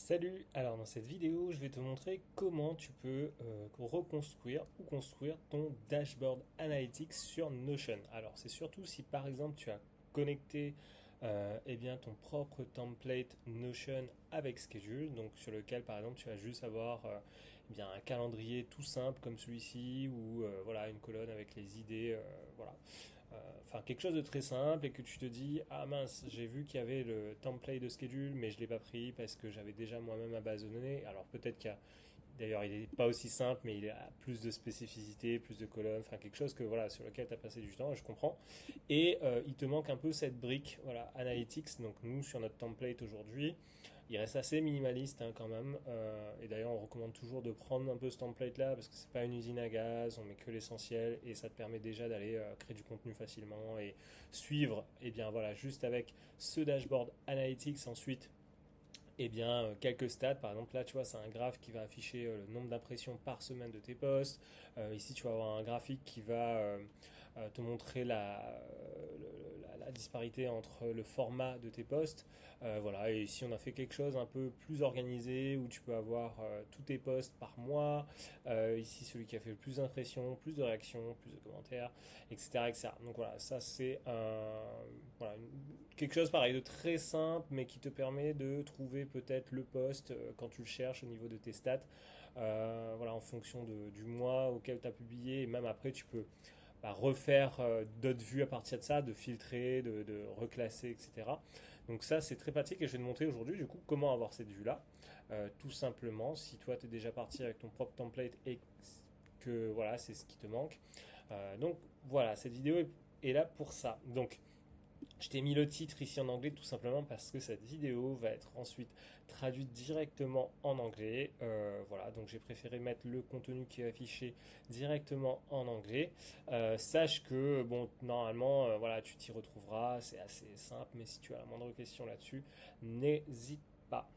Salut, alors dans cette vidéo, je vais te montrer comment tu peux reconstruire ou construire ton dashboard analytics sur Notion. Alors c'est surtout si par exemple tu as connecté eh bien, ton propre template Notion avec Schedule, donc sur lequel par exemple tu vas juste avoir eh bien, un calendrier tout simple comme celui-ci ou voilà, une colonne avec les idées, voilà. Enfin quelque chose de très simple et que tu te dis ah mince j'ai vu qu'il y avait le template de schedule mais je l'ai pas pris parce que j'avais déjà moi-même ma base de données. Alors peut-être qu'il y a d'ailleurs il n'est pas aussi simple mais il a plus de spécificité, plus de colonnes, enfin quelque chose que voilà sur lequel tu as passé du temps et je comprends. Et il te manque un peu cette brique voilà analytics. Donc nous sur notre template aujourd'hui il reste assez minimaliste hein, quand même. Et d'ailleurs, on recommande toujours de prendre un peu ce template-là parce que c'est pas une usine à gaz, on met que l'essentiel et ça te permet déjà d'aller créer du contenu facilement et suivre. Et bien voilà, juste avec ce dashboard analytics ensuite. Et bien, quelques stats, par exemple, là, tu vois, c'est un graphe qui va afficher le nombre d'impressions par semaine de tes posts. Ici, tu vas avoir un graphique qui va te montrer la disparité entre le format de tes posts. Voilà, et ici on a fait quelque chose un peu plus organisé où tu peux avoir tous tes posts par mois. Ici celui qui a fait le plus d'impressions, plus de réactions, plus de commentaires, etc. etc. Donc voilà, ça c'est voilà, quelque chose pareil de très simple mais qui te permet de trouver peut-être le post quand tu le cherches au niveau de tes stats. Voilà, en fonction du mois auquel tu as publié et même après tu peux refaire d'autres vues à partir de ça, de filtrer, de reclasser, etc. Donc ça, c'est très pratique et je vais te montrer aujourd'hui du coup comment avoir cette vue-là. Tout simplement, si toi tu es déjà parti avec ton propre template et que voilà, c'est ce qui te manque. Donc voilà, cette vidéo est là pour ça. Donc je t'ai mis le titre ici en anglais tout simplement parce que cette vidéo va être ensuite traduite directement en anglais. Voilà, donc j'ai préféré mettre le contenu qui est affiché directement en anglais. Sache que, bon, normalement, voilà, tu t'y retrouveras, c'est assez simple, mais si tu as la moindre question là-dessus, n'hésite pas.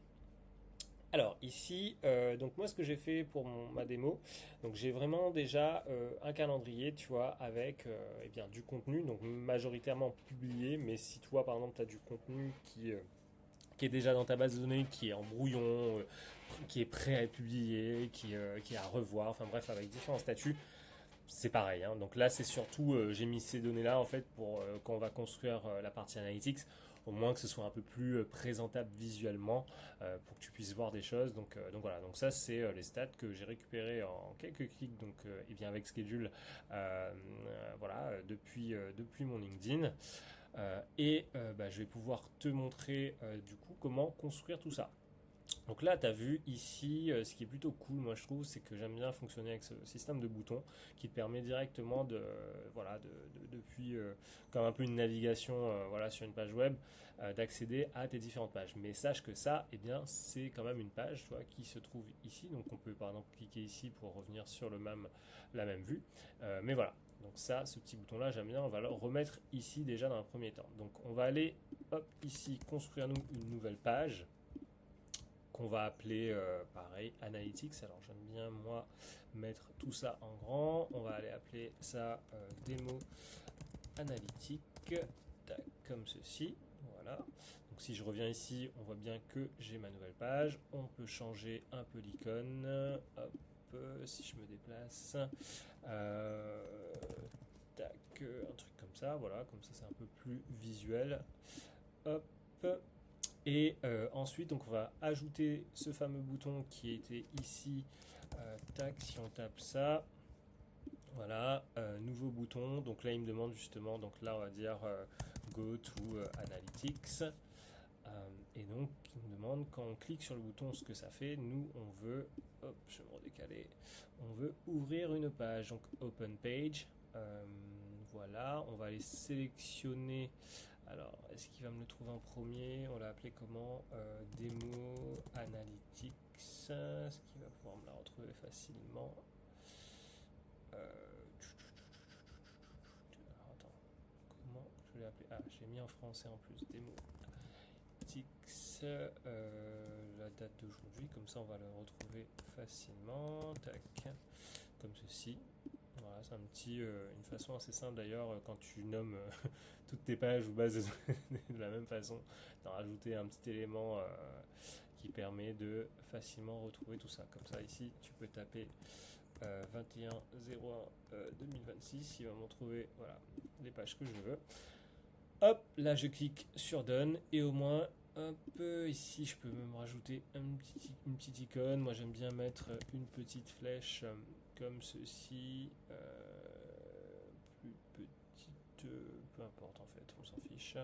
Alors ici, donc moi ce que j'ai fait pour ma démo, donc j'ai vraiment déjà un calendrier, tu vois, avec eh bien, du contenu, donc majoritairement publié, mais si toi par exemple tu as du contenu qui est déjà dans ta base de données, qui est en brouillon, qui est prêt à être publié, qui est à revoir, enfin bref, avec différents statuts, c'est pareil, hein. Donc là, c'est surtout, j'ai mis ces données-là en fait pour quand on va construire la partie analytics, au moins que ce soit un peu plus présentable visuellement pour que tu puisses voir des choses. Donc voilà, donc ça c'est les stats que j'ai récupérés en quelques clics, donc et bien avec Schedule, voilà, depuis mon LinkedIn. Bah, je vais pouvoir te montrer du coup comment construire tout ça. Donc là, tu as vu ici, ce qui est plutôt cool, moi je trouve, c'est que j'aime bien fonctionner avec ce système de boutons qui te permet directement voilà, depuis comme un peu une navigation voilà, sur une page web, d'accéder à tes différentes pages. Mais sache que ça, eh bien, c'est quand même une page tu vois, qui se trouve ici. Donc on peut par exemple cliquer ici pour revenir sur la même vue. Mais voilà, donc ça, ce petit bouton-là, j'aime bien, on va le remettre ici déjà dans un premier temps. Donc on va aller, hop, ici, construire nous une nouvelle page qu'on va appeler pareil Analytics. Alors j'aime bien moi mettre tout ça en grand. On va aller appeler ça démo analytique, tac, comme ceci. Voilà. Donc si je reviens ici, on voit bien que j'ai ma nouvelle page. On peut changer un peu l'icône. Hop, si je me déplace. Euh, tac, un truc comme ça. Voilà, comme ça c'est un peu plus visuel. Hop. Et ensuite, donc, on va ajouter ce fameux bouton qui était ici. Tac, si on tape ça, voilà, nouveau bouton. Donc là, il me demande justement, donc là, on va dire Go to Analytics. Et donc, il me demande quand on clique sur le bouton ce que ça fait. Nous, on veut, hop, je vais me redécaler, on veut ouvrir une page. Donc, Open Page. Voilà, on va aller sélectionner. Alors, est-ce qu'il va me le trouver en premier? On l'a appelé comment? Démo Analytics. Est-ce qu'il va pouvoir me la retrouver facilement? Alors, attends, comment je l'ai appelé? Ah, j'ai mis en français en plus. Démo Analytics. La date d'aujourd'hui, comme ça on va le retrouver facilement. Tac, comme ceci. Voilà, c'est une façon assez simple d'ailleurs quand tu nommes toutes tes pages ou bases de la même façon, d'en rajouter un petit élément permet de facilement retrouver tout ça. Comme ça, ici, tu peux taper 21-01-2026, il va me retrouver voilà, les pages que je veux. Hop, là je clique sur Done et au moins, hop, ici je peux même rajouter une petite icône. Moi j'aime bien mettre une petite flèche comme ceci, plus petite, peu importe en fait, on s'en fiche.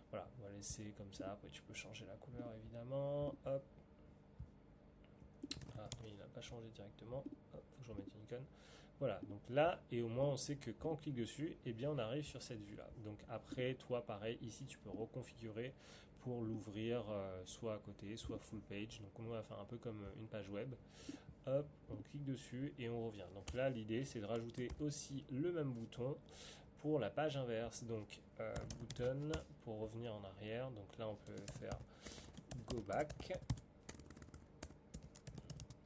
Voilà, on va laisser comme ça. Après tu peux changer la couleur évidemment. Hop. Ah, mais il n'a pas changé directement. Hop, faut que je remette une icône. Voilà, donc là, et au moins on sait que quand on clique dessus, eh bien on arrive sur cette vue-là. Donc après, toi pareil, ici tu peux reconfigurer pour l'ouvrir soit à côté, soit full page. Donc on va faire un peu comme une page web. Hop, on clique dessus et on revient. Donc là, l'idée c'est de rajouter aussi le même bouton pour la page inverse. Donc button pour revenir en arrière. Donc là on peut faire go back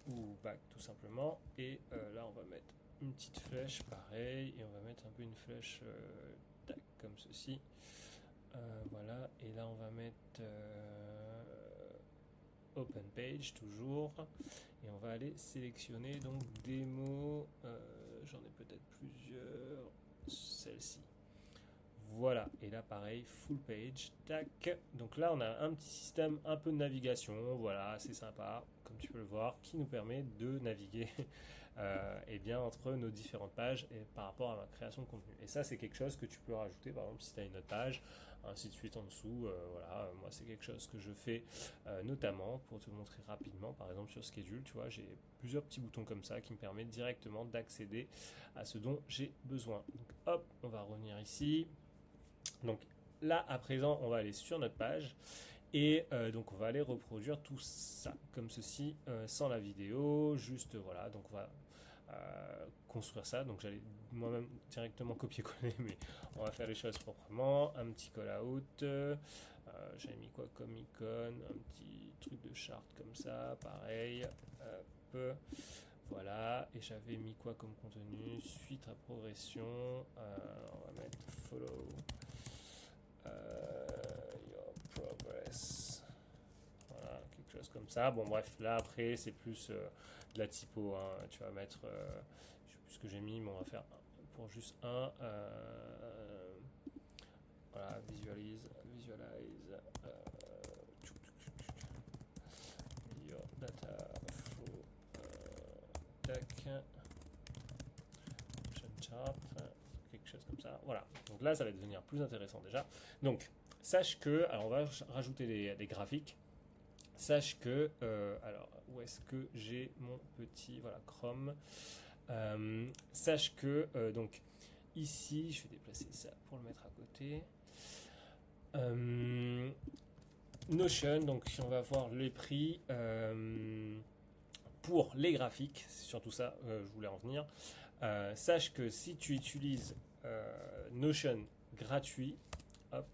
ou back tout simplement. Et là on va mettre une petite flèche pareil et on va mettre un peu une flèche tac, comme ceci. Voilà, et là on va mettre open page toujours et on va aller sélectionner donc des mots, j'en ai peut-être plusieurs, celle-ci. Voilà, et là pareil, full page, tac. Donc là on a un petit système un peu de navigation, voilà, c'est sympa, comme tu peux le voir, qui nous permet de naviguer et bien, entre nos différentes pages et par rapport à ma création de contenu. Et ça c'est quelque chose que tu peux rajouter, par exemple si tu as une autre page, ainsi de suite en dessous. Voilà, moi c'est quelque chose que je fais notamment pour te montrer rapidement, par exemple sur Schedule, tu vois, j'ai plusieurs petits boutons comme ça qui me permettent directement d'accéder à ce dont j'ai besoin. Donc hop, on va revenir ici. Donc là, à présent, on va aller sur notre page et donc on va aller reproduire tout ça comme ceci sans la vidéo. Juste voilà, donc on va construire ça. Donc j'allais moi-même directement copier-coller, mais on va faire les choses proprement. Un petit call-out. J'avais mis quoi comme icône? Un petit truc de chart comme ça, pareil. Hop. Voilà, et j'avais mis quoi comme contenu? Suite à progression. On va mettre follow your progress. Voilà, quelque chose comme ça. Bon, bref, là après, c'est plus de la typo. Hein. Tu vas mettre, je sais plus ce que j'ai mis, mais on va faire pour juste un. Voilà, visualize. Your data flow. Tac. Chart, quelque chose comme ça. Voilà. Donc là, ça va devenir plus intéressant déjà. Donc, sache que, alors on va rajouter des graphiques. Sache que, alors où est-ce que j'ai mon petit, voilà, Chrome. Sache que, donc ici, je vais déplacer ça pour le mettre à côté. Notion, donc si on va voir les prix pour les graphiques, c'est surtout ça, je voulais en venir. Sache que si tu utilises Notion gratuit, hop,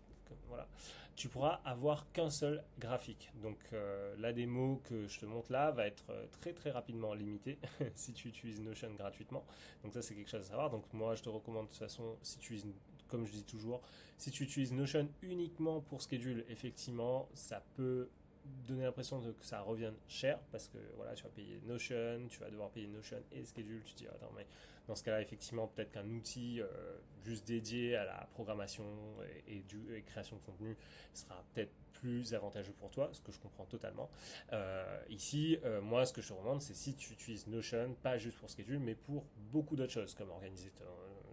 voilà, tu pourras avoir qu'un seul graphique. Donc la démo que je te montre là va être très très rapidement limitée si tu utilises Notion gratuitement. Donc ça c'est quelque chose à savoir. Donc moi je te recommande de toute façon, si tu utilises, comme je dis toujours, si tu utilises Notion uniquement pour Schedule, effectivement ça peut donner l'impression que ça revienne cher parce que voilà, tu vas payer Notion, tu vas devoir payer Notion et Schedule. Tu te dis attends, mais dans ce cas-là, effectivement, peut-être qu'un outil juste dédié à la programmation et création de contenu sera peut-être plus avantageux pour toi, ce que je comprends totalement. Ici, moi, ce que je te recommande, c'est si tu utilises Notion, pas juste pour Schedule, mais pour beaucoup d'autres choses, comme organiser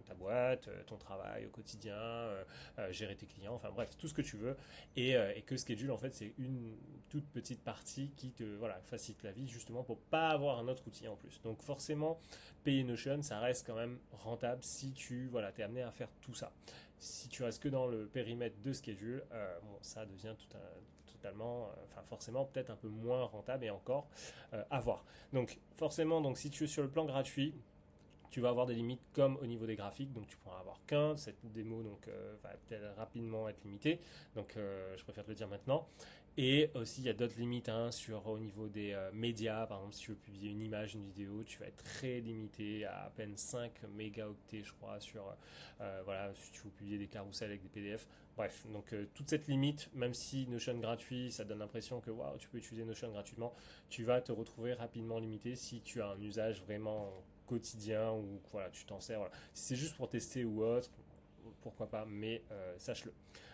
ta boîte, ton travail au quotidien, gérer tes clients, enfin bref, tout ce que tu veux, et que Schedule, en fait, c'est une toute petite partie qui te facilite la vie, justement, pour pas avoir un autre outil en plus. Donc forcément, payer Notion, ça reste quand même rentable si tu t'es amené à faire tout ça. Si tu restes que dans le périmètre de Schedule, ça devient totalement, forcément peut-être un peu moins rentable et encore à voir. Donc forcément, donc si tu es sur le plan gratuit, tu vas avoir des limites comme au niveau des graphiques, donc tu pourras avoir qu'un. Cette démo donc va peut-être rapidement être limitée, donc je préfère te le dire maintenant. Et aussi, il y a d'autres limites hein, au niveau des médias. Par exemple, si tu veux publier une image, une vidéo, tu vas être très limité à peine 5 mégaoctets, je crois, voilà, si tu veux publier des carousels avec des PDF. Bref, donc toute cette limite, même si Notion gratuit, ça donne l'impression que waouh, tu peux utiliser Notion gratuitement, tu vas te retrouver rapidement limité si tu as un usage vraiment quotidien ou voilà, tu t'en sers. Voilà. Si c'est juste pour tester ou autre, pourquoi pas, mais sache-le.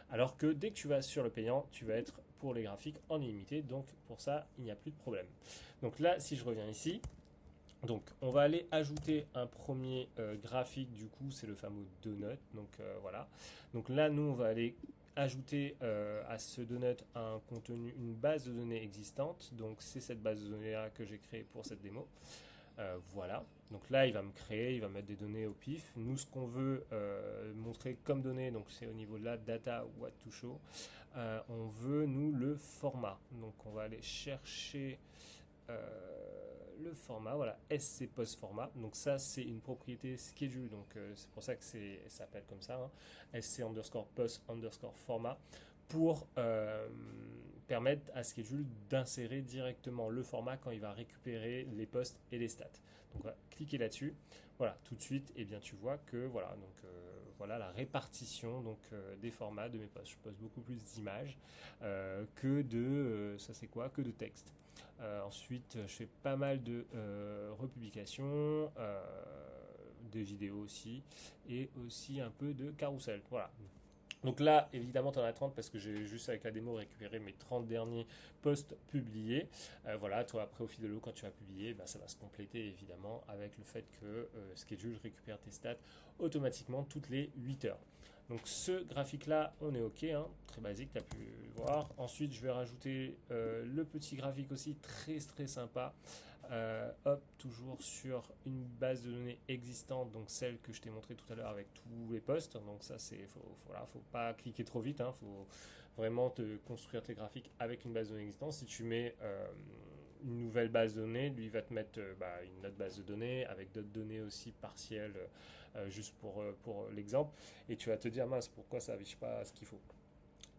Alors que dès que tu vas sur le payant, tu vas être pour les graphiques en illimité, donc pour ça, il n'y a plus de problème. Donc là, si je reviens ici, donc on va aller ajouter un premier graphique, du coup, c'est le fameux donut, donc voilà. Donc là, nous, on va aller ajouter à ce donut un contenu, une base de données existante, donc c'est cette base de données là que j'ai créée pour cette démo. Voilà. Donc là, il va me créer, il va mettre des données au pif. Nous, ce qu'on veut montrer comme données, donc c'est au niveau de la data what to show. On veut, nous, le format. Donc on va aller chercher le format, voilà, SC post format. Donc ça, c'est une propriété schedule. Donc c'est pour ça que ça s'appelle comme ça. Hein. SC underscore post underscore format pour permettre à Schedule d'insérer directement le format quand il va récupérer les posts et les stats. Donc on va cliquer là-dessus. Voilà, tout de suite, et bien tu vois que voilà, donc voilà la répartition donc des formats de mes posts. Je poste beaucoup plus d'images que de ça c'est quoi que de texte. Ensuite, je fais pas mal de republications, des vidéos aussi, et aussi un peu de carousel. Voilà. Donc là, évidemment, tu en as 30 parce que j'ai juste avec la démo récupéré mes 30 derniers posts publiés. Voilà, toi, après, au fil de l'eau, quand tu vas publier, bah, ça va se compléter évidemment avec le fait que Schedule récupère tes stats automatiquement toutes les 8 heures. Donc ce graphique-là, on est OK, hein, très basique, tu as pu le voir. Ensuite, je vais rajouter le petit graphique aussi, très très sympa. Hop, toujours sur une base de données existante, donc celle que je t'ai montré tout à l'heure avec tous les posts. Donc ça, faut pas cliquer trop vite, hein, faut vraiment te construire tes graphiques avec une base de données existante. Si tu mets une nouvelle base de données, lui va te mettre une autre base de données avec d'autres données aussi partielles, juste pour l'exemple, et tu vas te dire mince, pourquoi ça affiche pas ce qu'il faut.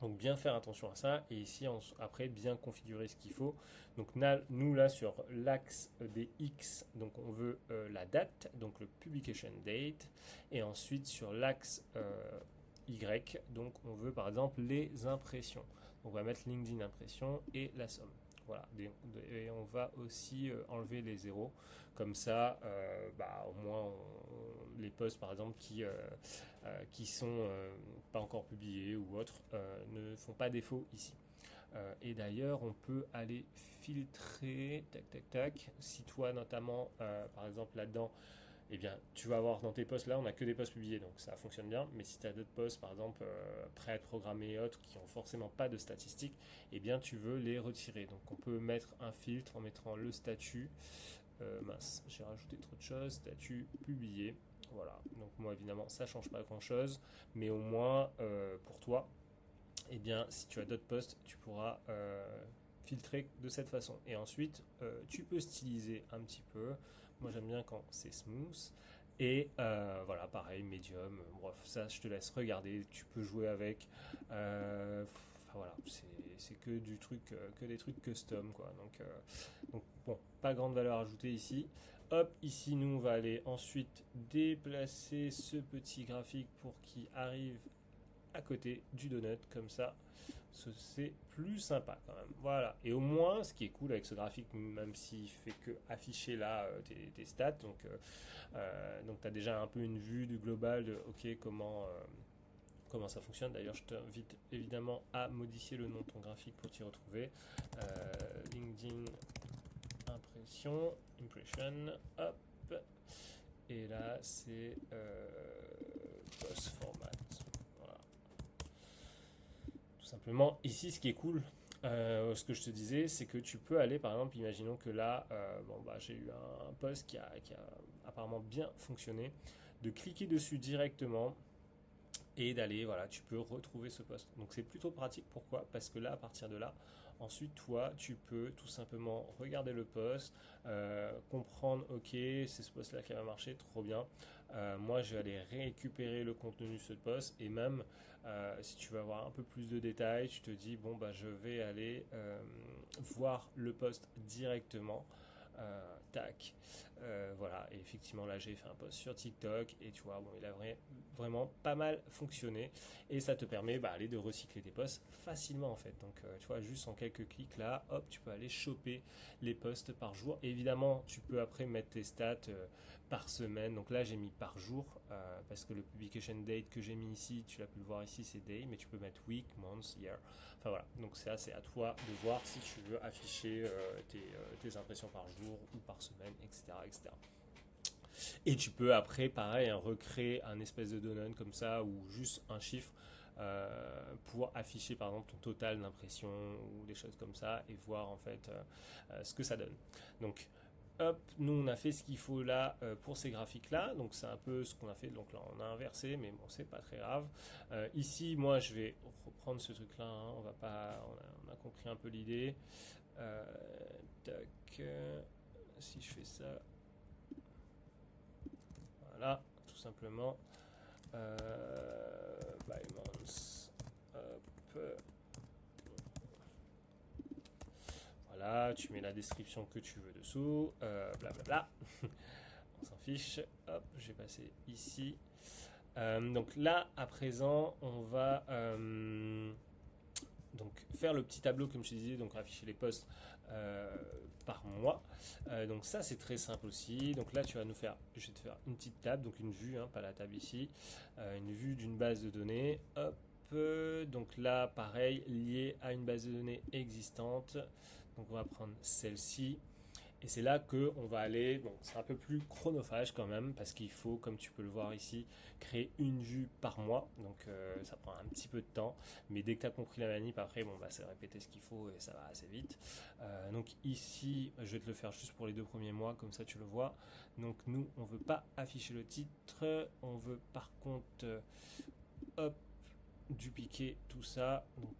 Donc bien faire attention à ça et ici après bien configurer ce qu'il faut. Donc nous là sur l'axe des X, donc on veut la date, donc le publication date, et ensuite sur l'axe Y, donc on veut par exemple les impressions. Donc on va mettre LinkedIn impression et la somme. Voilà, et on va aussi enlever les zéros, comme ça au moins les posts par exemple qui sont pas encore publiés ou autres ne font pas défaut ici. Et d'ailleurs, on peut aller filtrer, tac, tac, tac. Si toi, notamment, par exemple, là-dedans, eh bien, tu vas avoir dans tes posts là, on n'a que des posts publiés, donc ça fonctionne bien. Mais si tu as d'autres posts, par exemple, prêts à être programmés et autres, qui n'ont forcément pas de statistiques, eh bien, tu veux les retirer. Donc, on peut mettre un filtre en mettant le statut. Mince, j'ai rajouté trop de choses. Statut publié. Voilà. Donc, moi, évidemment, ça ne change pas grand-chose. Mais au moins, pour toi, eh bien, si tu as d'autres posts, tu pourras filtrer de cette façon. Et ensuite, tu peux styliser un petit peu. Moi, j'aime bien quand c'est smooth. Et voilà, pareil, medium. Bref, ça, je te laisse regarder. Tu peux jouer avec. Voilà, c'est que que des trucs custom, quoi. Donc bon, pas grande valeur ajoutée ici. Hop, ici, nous, on va aller ensuite déplacer ce petit graphique pour qu'il arrive à côté du donut, comme ça c'est plus sympa quand même. Voilà, et au moins ce qui est cool avec ce graphique, même s'il fait que afficher là tes stats, donc tu as déjà un peu une vue du global de ok comment ça fonctionne. D'ailleurs, je t'invite évidemment à modifier le nom de ton graphique pour t'y retrouver. LinkedIn impression, hop, et là c'est post format. Simplement, ici, ce qui est cool, ce que je te disais, c'est que tu peux aller, par exemple, imaginons que là, j'ai eu un post qui a apparemment bien fonctionné, de cliquer dessus directement et d'aller, voilà, tu peux retrouver ce post. Donc c'est plutôt pratique. Pourquoi? Parce que là, à partir de là, Ensuite, toi, tu peux tout simplement regarder le post, comprendre, ok, c'est ce post-là qui va marcher, trop bien. Moi, je vais aller récupérer le contenu de ce post et même si tu veux avoir un peu plus de détails, tu te dis, bon, bah, je vais aller voir le post directement. Tac. Voilà, et effectivement là j'ai fait un post sur TikTok et tu vois, bon, il a vraiment pas mal fonctionné et ça te permet bah, aller de recycler tes posts facilement en fait. Donc tu vois, juste en quelques clics là, hop, tu peux aller choper les posts par jour. Et évidemment, tu peux après mettre tes stats par semaine. Donc là j'ai mis par jour parce que le publication date que j'ai mis ici, tu l'as pu le voir ici, c'est day, mais tu peux mettre week, month, year. Enfin voilà, donc ça c'est à toi de voir si tu veux afficher tes impressions par jour ou par semaine, etc., etc. Et tu peux après, pareil, recréer un espèce de donut comme ça ou juste un chiffre pour afficher par exemple ton total d'impressions ou des choses comme ça et voir en fait ce que ça donne. Donc hop, nous on a fait ce qu'il faut là pour ces graphiques là, donc c'est un peu ce qu'on a fait, donc là on a inversé, mais bon c'est pas très grave. Ici moi je vais reprendre ce truc là, hein, on va pas, on a compris un peu l'idée. Euh, tac, si je fais ça, voilà, tout simplement. By months, hop. Voilà, tu mets la description que tu veux dessous, blablabla. On s'en fiche. Hop, je vais passer ici. Donc là, à présent, on va donc faire le petit tableau comme je te disais, donc afficher les posts par mois. Donc ça c'est très simple aussi. Donc là tu vas nous faire, je vais te faire une petite table, donc une vue, hein, pas la table ici, une vue d'une base de données. Hop, donc là pareil lié à une base de données existante. Donc on va prendre celle-ci. Et c'est là que on va aller, bon, c'est un peu plus chronophage quand même, parce qu'il faut, comme tu peux le voir ici, créer une vue par mois. Donc ça prend un petit peu de temps, mais dès que tu as compris la manip, après, bon, bah, c'est répéter ce qu'il faut et ça va assez vite. Donc ici, je vais te le faire juste pour les 2 premiers mois, comme ça tu le vois. Donc nous, on veut pas afficher le titre, on veut par contre, hop, dupliquer tout ça. Donc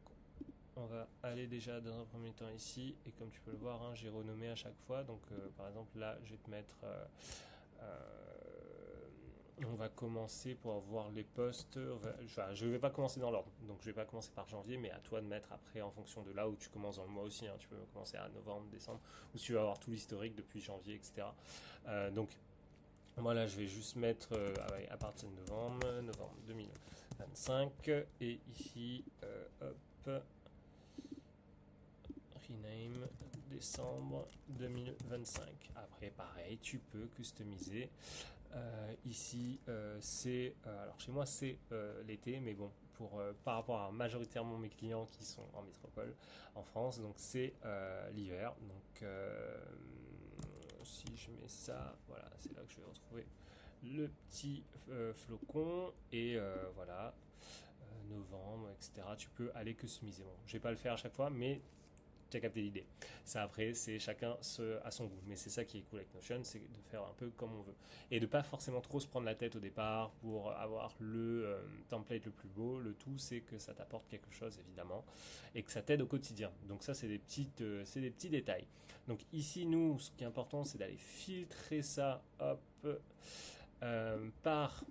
on va aller déjà dans un premier temps ici et comme tu peux le voir, hein, j'ai renommé à chaque fois. Donc par exemple là je vais te mettre on va commencer pour avoir les postes, je ne vais pas commencer dans l'ordre, donc je vais pas commencer par janvier, mais à toi de mettre après en fonction de là où tu commences dans le mois aussi, hein. Tu peux commencer à novembre, décembre, ou si tu vas avoir tout l'historique depuis janvier, etc. Donc moi là je vais juste mettre à partir de novembre 2025, et ici hop, rename décembre 2025. Après, pareil, tu peux customiser. Ici, c'est alors chez moi c'est l'été, mais bon, pour par rapport à majoritairement mes clients qui sont en métropole, en France, donc c'est l'hiver. Donc si je mets ça, voilà, c'est là que je vais retrouver le petit flocon et voilà. Novembre, etc. Tu peux aller customiser. Bon, je vais pas le faire à chaque fois, mais tu as capté l'idée. Ça après, c'est chacun à son goût. Mais c'est ça qui est cool avec Notion, c'est de faire un peu comme on veut. Et de pas forcément trop se prendre la tête au départ pour avoir le template le plus beau. Le tout, c'est que ça t'apporte quelque chose, évidemment, et que ça t'aide au quotidien. Donc ça, c'est des petits détails. Donc ici, nous, ce qui est important, c'est d'aller filtrer ça, hop, par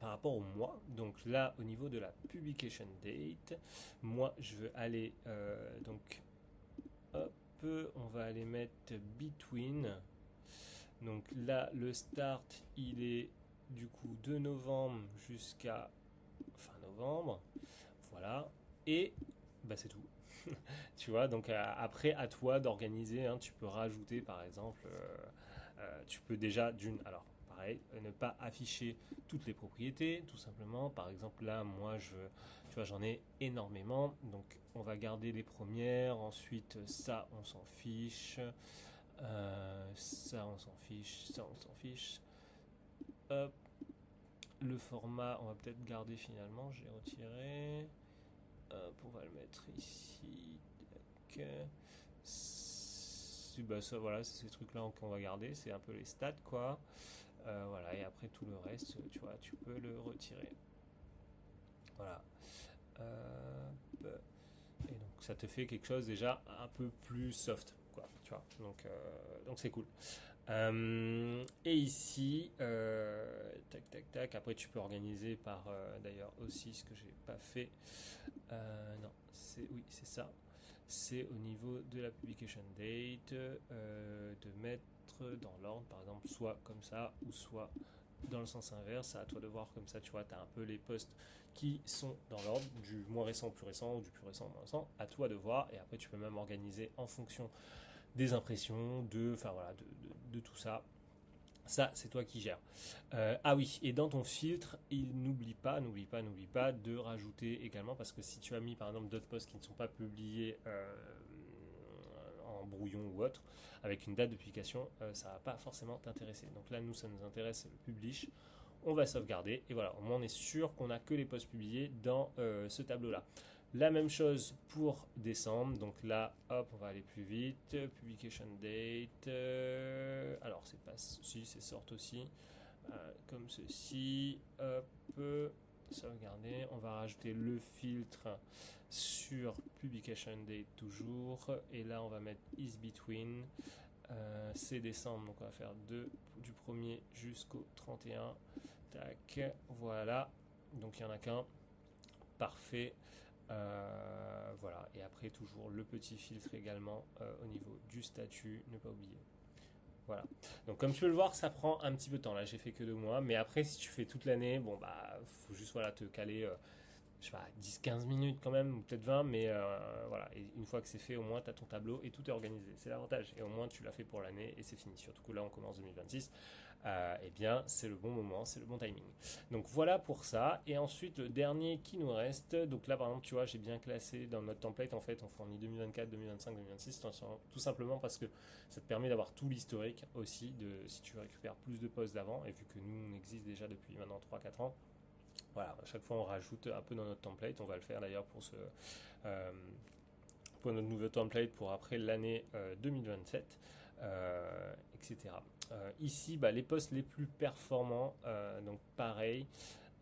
rapport au mois. Donc là, au niveau de la publication date, moi, je veux aller, donc, hop, on va aller mettre between. Donc là, le start, il est du coup de novembre jusqu'à fin novembre. Voilà. Et bah, c'est tout. Tu vois, donc après, à toi d'organiser, hein. Tu peux rajouter, par exemple, tu peux déjà alors pareil, ne pas afficher toutes les propriétés, tout simplement. Par exemple, là, moi, tu vois, j'en ai énormément, donc on va garder les premières. Ensuite, ça, on s'en fiche. Ça, on s'en fiche. Ça, on s'en fiche. Hop. Le format, on va peut-être garder finalement. J'ai retiré. Hop, on va le mettre ici. Bah ça, voilà, c'est ces trucs là qu'on va garder, c'est un peu les stats quoi. Voilà, et après tout le reste, tu vois, tu peux le retirer. Voilà. Et donc ça te fait quelque chose déjà un peu plus soft, quoi, tu vois. Donc c'est cool. Et ici, tac, tac, tac. Après, tu peux organiser par, d'ailleurs aussi, ce que j'ai pas fait. Non, oui, c'est ça. C'est au niveau de la publication date, de mettre dans l'ordre, par exemple, soit comme ça ou soit dans le sens inverse. C'est à toi de voir comme ça, tu vois, tu as un peu les posts qui sont dans l'ordre, du moins récent au plus récent ou du plus récent au moins récent. À toi de voir, et après tu peux même organiser en fonction des impressions, enfin voilà, de tout ça. Ça, c'est toi qui gères. Ah oui, et dans ton filtre, n'oublie pas de rajouter également, parce que si tu as mis par exemple d'autres posts qui ne sont pas publiés en brouillon ou autre, avec une date de publication, ça va pas forcément t'intéresser. Donc là, nous, ça nous intéresse le publish. On va sauvegarder et voilà, au moins on est sûr qu'on n'a que les posts publiés dans ce tableau-là. La même chose pour décembre. Donc là, hop, on va aller plus vite. Publication date. Alors, c'est pas si, c'est sort aussi. Comme ceci. Hop. Sauvegarder. On va rajouter le filtre sur publication date toujours. Et là, on va mettre is between. C'est décembre. Donc, on va faire du 1er jusqu'au 31. Tac. Voilà. Donc, il n'y en a qu'un. Parfait. Voilà, et après toujours le petit filtre également au niveau du statut, ne pas oublier. Voilà, donc comme tu peux le voir, ça prend un petit peu de temps. Là, j'ai fait que 2 mois, mais après, si tu fais toute l'année, bon, bah, faut juste voilà, te caler, je sais pas, 10-15 minutes quand même, ou peut-être 20, mais voilà, et une fois que c'est fait, au moins, tu as ton tableau et tout est organisé. C'est l'avantage, et au moins, tu l'as fait pour l'année et c'est fini. Surtout que là, on commence 2026. Eh bien, c'est le bon moment, c'est le bon timing. Donc voilà pour ça. Et ensuite, le dernier qui nous reste. Donc là, par exemple, tu vois, j'ai bien classé dans notre template. En fait, on fournit 2024, 2025, 2026, tout simplement parce que ça te permet d'avoir tout l'historique aussi de si tu récupères plus de posts d'avant. Et vu que nous, on existe déjà depuis maintenant 3-4 ans. Voilà, à chaque fois, on rajoute un peu dans notre template. On va le faire d'ailleurs pour notre nouveau template pour après l'année 2027, etc. Ici, bah, les posts les plus performants, donc pareil,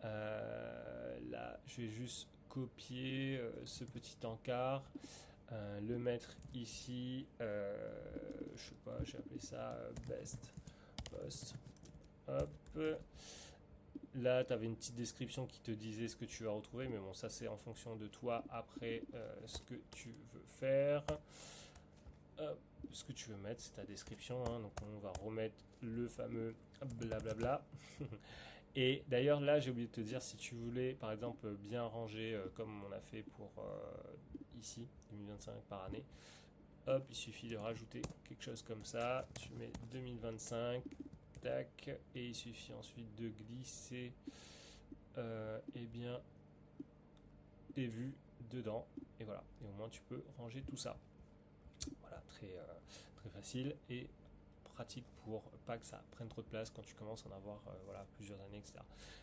là je vais juste copier ce petit encart, le mettre ici, je sais pas, j'ai appelé ça best post, hop. Là, tu avais une petite description qui te disait ce que tu vas retrouver, mais bon, ça c'est en fonction de toi après ce que tu veux faire. Hop, ce que tu veux mettre, c'est ta description. Hein, donc on va remettre le fameux blablabla. Et d'ailleurs, là, j'ai oublié de te dire, si tu voulais, par exemple, bien ranger, comme on a fait pour ici, 2025 par année, hop, il suffit de rajouter quelque chose comme ça. Tu mets 2025. Tac, et il suffit ensuite de glisser eh bien tes vues dedans et voilà, et au moins tu peux ranger tout ça. Voilà, très facile et pratique pour pas que ça prenne trop de place quand tu commences à en avoir voilà, plusieurs années, etc.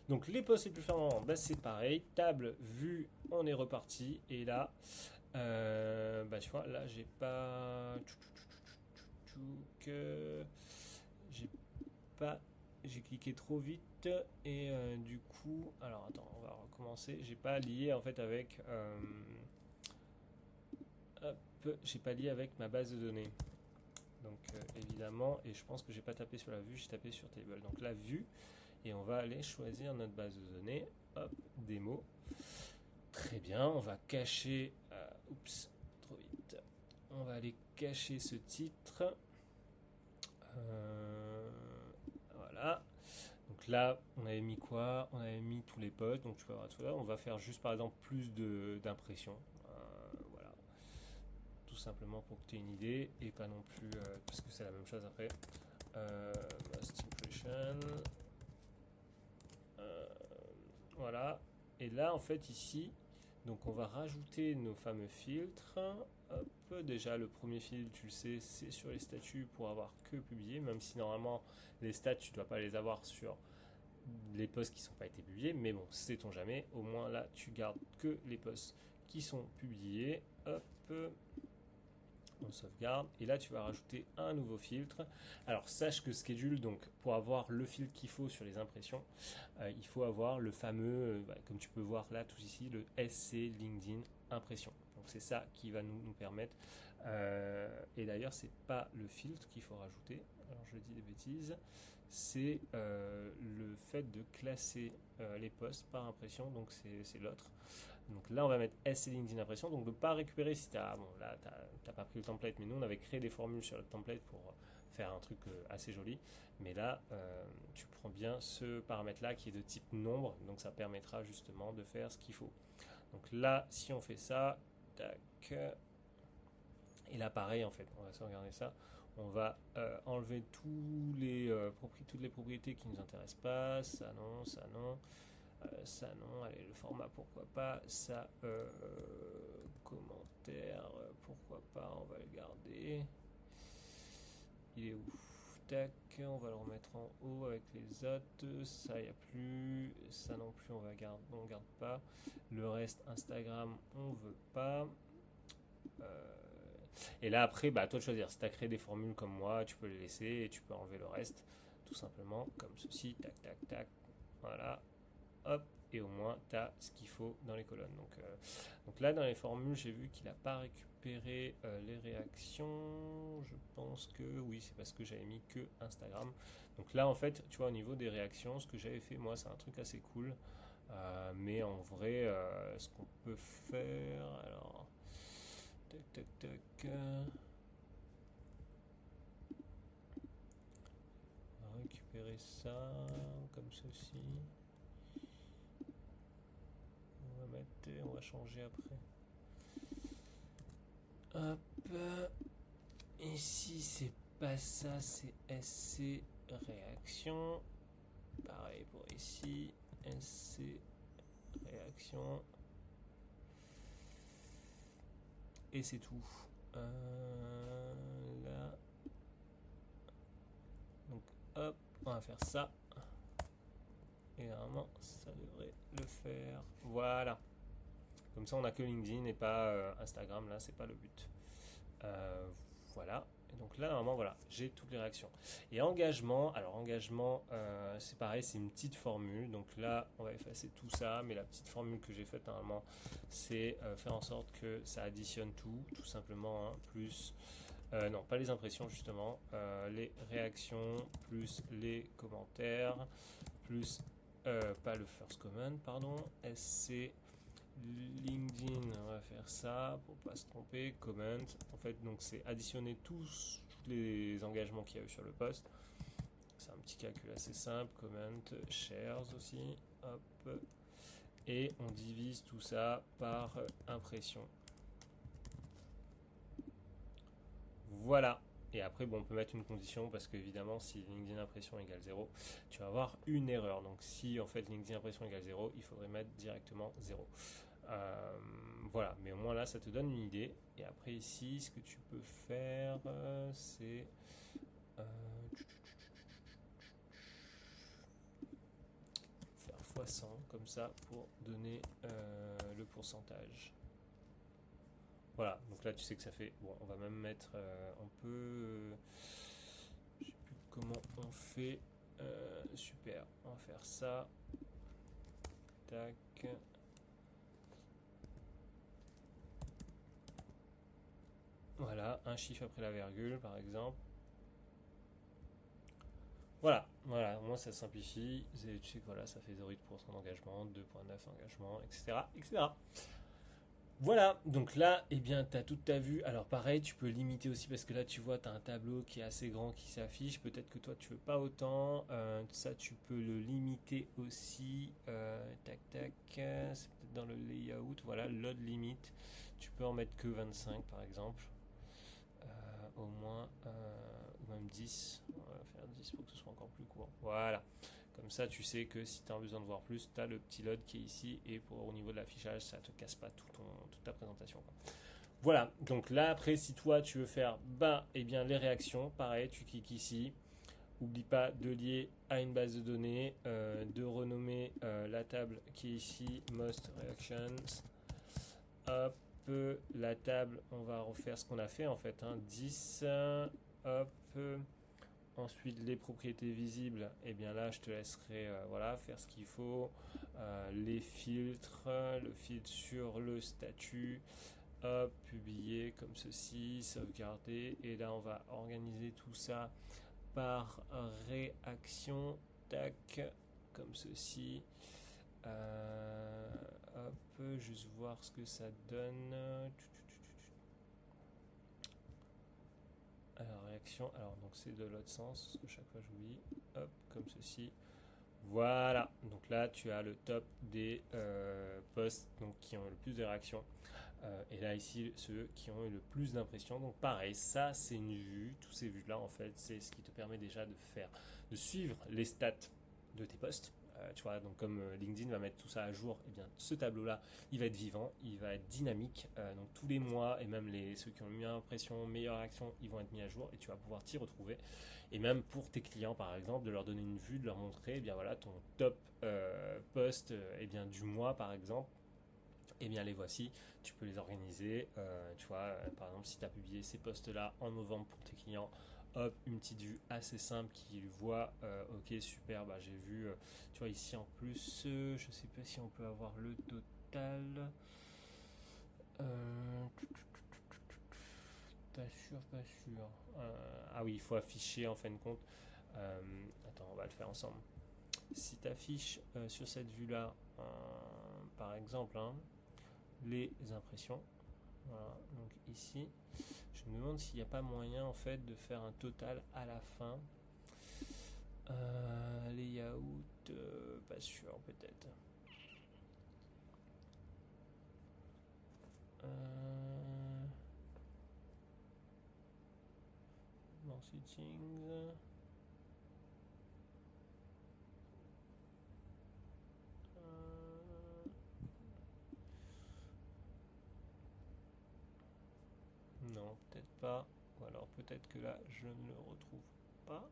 Donc les posts les plus performants, bah, c'est pareil, table, vue, on est reparti, et là bah tu vois, là j'ai pas j'ai cliqué trop vite et du coup, alors attends, on va recommencer. J'ai pas lié en fait avec, hop, j'ai pas lié avec ma base de données. Donc évidemment, et je pense que j'ai pas tapé sur la vue, j'ai tapé sur table. Donc la vue, et on va aller choisir notre base de données. Hop, démo. Très bien, on va cacher. Oups, trop vite. On va aller cacher ce titre. Voilà. Donc là, on avait mis quoi? On avait mis tous les posts, donc tu peux avoir tout là. On va faire juste par exemple plus d'impressions. Voilà. Tout simplement pour que tu aies une idée et pas non plus, parce que c'est la même chose après. Most impression. Voilà. Et là, en fait, ici, donc on va rajouter nos fameux filtres. Hop, déjà le premier filtre, tu le sais, c'est sur les statuts pour avoir que publié, même si normalement les stats, tu ne dois pas les avoir sur les posts qui ne sont pas été publiés, mais bon, sait-on jamais, au moins là, tu gardes que les posts qui sont publiés. Hop, on sauvegarde, et là tu vas rajouter un nouveau filtre. Alors sache que schedule, donc pour avoir le filtre qu'il faut sur les impressions, il faut avoir le fameux, comme tu peux voir là tout ici, le SC LinkedIn impression. Donc c'est ça qui va nous permettre. Et d'ailleurs, c'est pas le filtre qu'il faut rajouter. Alors je dis des bêtises. C'est le fait de classer les posts par impression. Donc c'est l'autre. Donc là, on va mettre SC LinkedIn impression. Donc de ne pas récupérer si tu as. Bon, là, tu n'as pas pris le template, mais nous, on avait créé des formules sur le template pour faire un truc assez joli. Mais là, tu prends bien ce paramètre-là qui est de type nombre. Donc ça permettra justement de faire ce qu'il faut. Donc là, si on fait ça, tac. Et là, pareil, en fait, on va sauvegarder ça. On va enlever toutes les propriétés qui ne nous intéressent pas. Ça non, ça non. Ça non, allez, le format pourquoi pas, ça commentaire pourquoi pas, on va le garder. Il est où? Tac, on va le remettre en haut avec les autres. Ça y a plus, ça non plus on garde pas. Le reste Instagram on veut pas. Et là après, bah, à toi de choisir. Si tu as créé des formules comme moi, tu peux les laisser et tu peux enlever le reste tout simplement comme ceci. Tac, tac, tac. Voilà. Hop. Et au moins tu as ce qu'il faut dans les colonnes. Donc là dans les formules j'ai vu qu'il n'a pas récupéré les réactions. Je pense que oui, c'est parce que j'avais mis que Instagram. Donc là en fait tu vois au niveau des réactions, ce que j'avais fait moi c'est un truc assez cool. Mais en vrai ce qu'on peut faire, alors tac tac tac, on va récupérer ça comme ceci. On va changer après. Hop. Ici, c'est pas ça, c'est SC réaction. Pareil pour ici. SC réaction. Et c'est tout. Là. Donc, hop, on va faire ça. Et normalement, ça devrait le faire. Voilà. Comme ça, on n'a que LinkedIn et pas Instagram. Là, c'est pas le but. Voilà. Et donc là, normalement, voilà, j'ai toutes les réactions. Et engagement, alors engagement, c'est pareil, c'est une petite formule. Donc là, on va effacer tout ça. Mais la petite formule que j'ai faite normalement, c'est faire en sorte que ça additionne tout simplement. Hein, plus, non, pas les impressions justement. Les réactions, plus les commentaires, plus pas le first comment, pardon, SC LinkedIn, on va faire ça pour pas se tromper, comment, en fait donc c'est additionner tous les engagements qu'il y a eu sur le post, c'est un petit calcul assez simple, comment, shares aussi, hop, et on divise tout ça par impression. Voilà. Et après, bon, on peut mettre une condition parce qu'évidemment, si LinkedIn impression égale 0, tu vas avoir une erreur. Donc, si en fait LinkedIn impression égale 0, il faudrait mettre directement 0. Voilà, mais au moins là, ça te donne une idée. Et après, ici, ce que tu peux faire, c'est faire x100 comme ça pour donner le pourcentage. Voilà, donc là tu sais que ça fait. Bon, on va même mettre. On peut. Je sais plus comment on fait. Super, on va faire ça. Tac. Voilà, un chiffre après la virgule par exemple. Voilà, au moins ça simplifie. Tu sais que voilà, ça fait 0,8% d'engagement, 2,9 engagement, etc. etc. Voilà, donc là, eh bien, tu as toute ta vue. Alors pareil, tu peux limiter aussi parce que là, tu vois, tu as un tableau qui est assez grand qui s'affiche. Peut-être que toi, tu veux pas autant. Ça, tu peux le limiter aussi. Tac, tac. C'est peut-être dans le layout. Voilà, load limit. Tu peux en mettre que 25 par exemple. Au moins, ou même 10. On va faire 10 pour que ce soit encore plus court. Voilà. Comme ça, tu sais que si tu as besoin de voir plus, tu as le petit load qui est ici et au niveau de l'affichage, ça ne te casse pas toute ta présentation. Voilà, donc là, après, si toi, tu veux faire eh bien, les réactions, pareil, tu cliques ici. N'oublie pas de lier à une base de données, de renommer la table qui est ici, Most Reactions. Hop, la table, on va refaire ce qu'on a fait en fait, 10, hop. Ensuite, les propriétés visibles, et bien là, je te laisserai faire ce qu'il faut. Les filtres, le filtre sur le statut, hop, publier comme ceci, sauvegarder, et là on va organiser tout ça par réaction, tac, comme ceci. Hop, juste voir ce que ça donne. Alors réaction, alors donc c'est de l'autre sens, parce que chaque fois j'oublie. Hop, comme ceci. Voilà, donc là tu as le top des posts donc, qui ont eu le plus de réactions. Et là ici ceux qui ont eu le plus d'impressions. Donc pareil, ça c'est une vue, tous ces vues là en fait c'est ce qui te permet déjà de suivre les stats de tes posts. Tu vois, donc comme LinkedIn va mettre tout ça à jour, et bien ce tableau là il va être vivant, il va être dynamique. Donc tous les mois et même ceux qui ont eu impression, meilleure réaction, ils vont être mis à jour et tu vas pouvoir t'y retrouver. Et même pour tes clients par exemple, de leur donner une vue, de leur montrer eh bien voilà ton top post eh bien du mois par exemple. Eh bien les voici, tu peux les organiser, tu vois, par exemple si tu as publié ces posts-là en novembre pour tes clients, hop, une petite vue assez simple qui voit, ok super, bah, j'ai vu, tu vois ici en plus, je sais pas si on peut avoir le total, pas sûr, pas sûr, ah oui il faut afficher en fin de compte, attends on va le faire ensemble, si tu affiches sur cette vue-là, par exemple, hein, les impressions. Voilà, donc ici, je me demande s'il n'y a pas moyen en fait de faire un total à la fin. Layout, pas sûr peut-être. Dans settings. Non, peut-être pas. Ou alors peut-être que là, je ne le retrouve pas.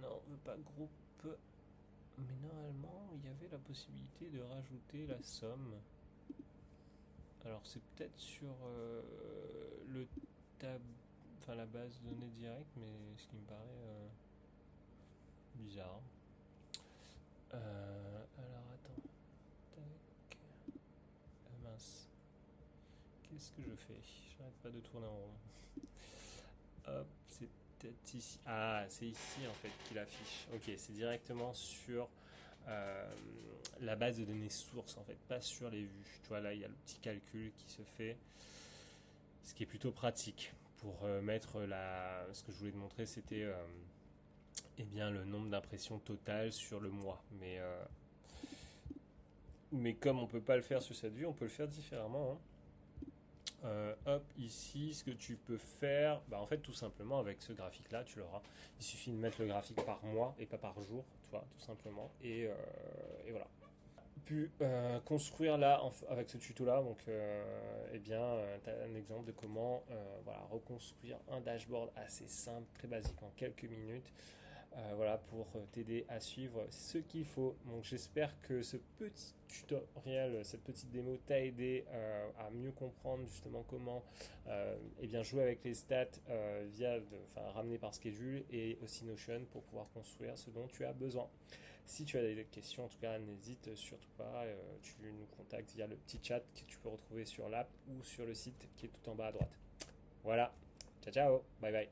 Non, pas groupe. Mais normalement, il y avait la possibilité de rajouter la somme. Alors c'est peut-être sur le tab, enfin la base de données directe, mais ce qui me paraît bizarre. Alors attends, tac, mince, qu'est-ce que je fais? J'arrête pas de tourner en rond. Hop, c'est peut-être ici. Ah, c'est ici en fait qu'il affiche. Ok, c'est directement sur la base de données source en fait, pas sur les vues. Tu vois là, il y a le petit calcul qui se fait, ce qui est plutôt pratique pour mettre ce que je voulais te montrer, c'était eh bien le nombre d'impressions totales sur le mois. Mais comme on peut pas le faire sur cette vue, on peut le faire différemment. Hein. Hop, ici, ce que tu peux faire, bah en fait, tout simplement avec ce graphique-là, tu l'auras. Il suffit de mettre le graphique par mois et pas par jour, tu vois, tout simplement. Et voilà. Pu construire là avec ce tuto là donc eh bien tu as un exemple de comment voilà, reconstruire un dashboard assez simple, très basique en quelques minutes, voilà, pour t'aider à suivre ce qu'il faut. Donc j'espère que ce petit tutoriel, cette petite démo t'a aidé à mieux comprendre justement comment eh bien, jouer avec les stats ramener par schedule et aussi Notion pour pouvoir construire ce dont tu as besoin. Si tu as des questions, en tout cas, n'hésite surtout pas. Tu nous contactes via le petit chat que tu peux retrouver sur l'app ou sur le site qui est tout en bas à droite. Voilà. Ciao, ciao. Bye bye.